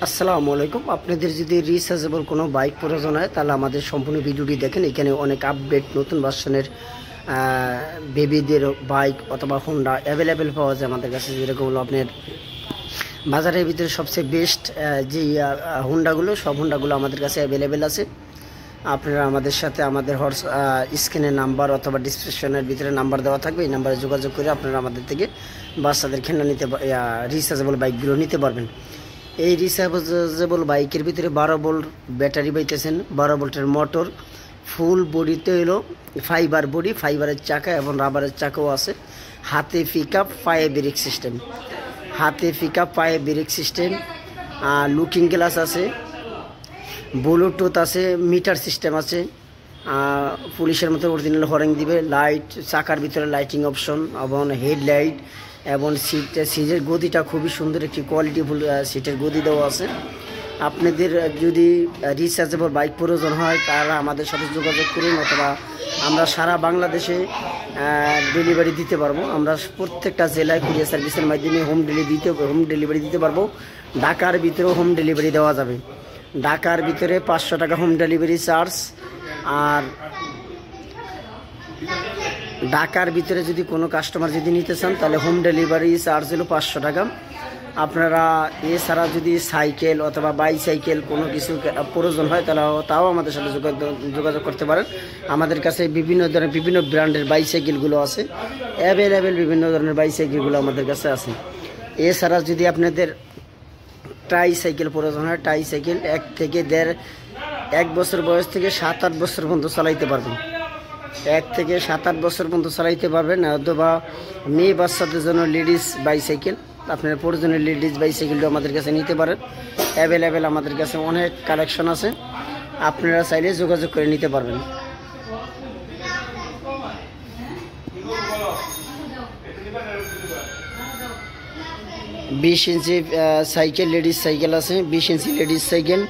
আসসালামু আলাইকুম। আপনাদের যদি রিচার্জেবল কোনো বাইক প্রয়োজন হয় তাহলে আমাদের সম্পূর্ণ ভিডিওটি দেখেন। এখানে অনেক আপডেট নতুন ভার্সনের বেবিদের বাইক অথবা হোন্ডা অ্যাভেলেবেল পাওয়া যায় আমাদের কাছে। যেরকম হলো আপনার বাজারের ভিতরে সবচেয়ে বেস্ট যে হোন্ডাগুলো, সব হোন্ডাগুলো আমাদের কাছে অ্যাভেলেবেল আছে। আপনারা আমাদের সাথে আমাদের স্ক্রিনের নাম্বার অথবা ডিসক্রিপশনের ভিতরে নাম্বার দেওয়া থাকবে, এই নাম্বারে যোগাযোগ করে আপনারা আমাদের থেকে বাচ্চাদের খেলনা নিতে রিচার্জেবল বাইকগুলো নিতে পারবেন। এই রিচার্জেবল বাইকের ভিতরে 12 ভোল্ট ব্যাটারি পাইতেছেন, 12 ভোল্টের মোটর, ফুল বডিতে হলো ফাইবার বডি, ফাইবারের চাকা এবং রাবারের চাকাও আছে। হাতে পিকআপ, পায়ে ব্রেক সিস্টেম, হাতে পিকআপ পায়ে ব্রেক সিস্টেম, লুকিং গ্লাস আছে, ব্লুটুথ আছে, মিটার সিস্টেম আছে, পুলিশের মতো অরিজিনাল হর্ন দিবে, লাইট, চাকার ভিতরে লাইটিং অপশন এবং হেডলাইট এবং সিটের গদিটা খুবই সুন্দর, একটি কোয়ালিটিফুল সিটের গদি দেওয়া আছে। আপনাদের যদি রিচার্জেবল বাইক প্রয়োজন হয় তারা আমাদের সাথে যোগাযোগ করুন, অথবা আমরা সারা বাংলাদেশে ডেলিভারি দিতে পারবো। আমরা প্রত্যেকটা জেলায় কুরিয়ার সার্ভিসের মাধ্যমে হোম ডেলিভারি দিতে পারবো। ঢাকার ভিতরেও হোম ডেলিভারি দেওয়া যাবে। ঢাকার ভিতরে 500 টাকা হোম ডেলিভারি চার্জ, আর ঢাকার ভিতরে যদি কোনো কাস্টমার যদি নিতে চান তাহলে হোম ডেলিভারি চার্জ হলো 500 টাকা। আপনারা এছাড়া যদি সাইকেল অথবা বাইসাইকেল কোনো কিছু প্রয়োজন হয় তাহলে তাও আমাদের সাথে যোগাযোগ করতে পারেন। আমাদের কাছে বিভিন্ন ব্র্যান্ডের বাইসাইকেলগুলো আছে, অ্যাভেলেবেল বিভিন্ন ধরনের বাইসাইকেলগুলো আমাদের কাছে আছে। এছাড়া যদি আপনাদের ট্রাইসাইকেল প্রয়োজন হয়, ট্রাইসাইকেল 1 বছর বয়স থেকে 7-8 বছর পর্যন্ত চালাইতে পারবেন। 1 থেকে 7-8 বছর পর্যন্ত চালাইতে পারবেন। অথবা মেয়ে বাচ্চাদের জন্য লেডিস বাইসাইকেল, আপনার প্রয়োজনীয় লেডিস বাইসাইকেলও আমাদের কাছে নিতে পারেন। অ্যাভেলেবেল আমাদের কাছে অনেক কালেকশন আছে, আপনারা চাইলে যোগাযোগ করে নিতে পারবেন। বিশ ইঞ্চি সাইকেল, লেডিস সাইকেল আছে, 20 ইঞ্চি লেডিস সাইকেল।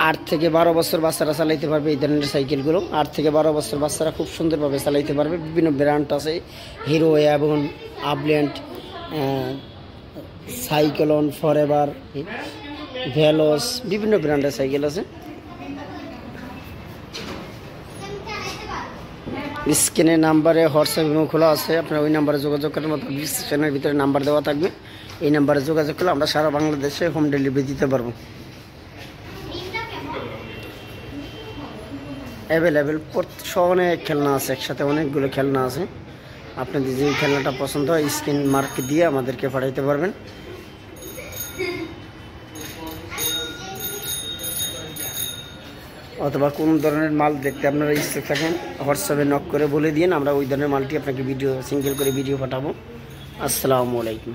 আট থেকে 12 বছর বাচ্চারা চালাইতে পারবে এই ধরনের সাইকেলগুলো। 8 থেকে 12 বছর বাচ্চারা খুব সুন্দরভাবে চালাইতে পারবে। বিভিন্ন ব্র্যান্ড আছে, হিরো এবং আপল্যান্ড, সাইক্লোন, ফরএভার, ভেলোস, বিভিন্ন ব্র্যান্ডের সাইকেল আছে। স্ক্রিনের নাম্বারে হোয়াটসঅ্যাপ ইমো খোলা আছে, আপনারা ওই নাম্বারে যোগাযোগ করার মতো ডিসক্রিপশনের ভিতরে নাম্বার দেওয়া থাকবে। এই নাম্বারে যোগাযোগ করলে আমরা সারা বাংলাদেশে হোম ডেলিভারি দিতে পারবো। অ্যাভেলেবেল অনেক খেলনা আছে, একসাথে অনেকগুলো খেলনা আছে। আপনাদের যে খেলনাটা পছন্দ হয় স্ক্রিন মার্ক দিয়ে আমাদেরকে পাঠাইতে পারবেন। অথবা কোন ধরনের মাল দেখতে আপনারা ইচ্ছুক থাকেন হোয়াটসঅ্যাপে নক করে বলে দিন, আমরা ওই ধরনের মালটি আপনাকে সিঙ্গেল করে ভিডিও পাঠাবো। আসসালামু আলাইকুম।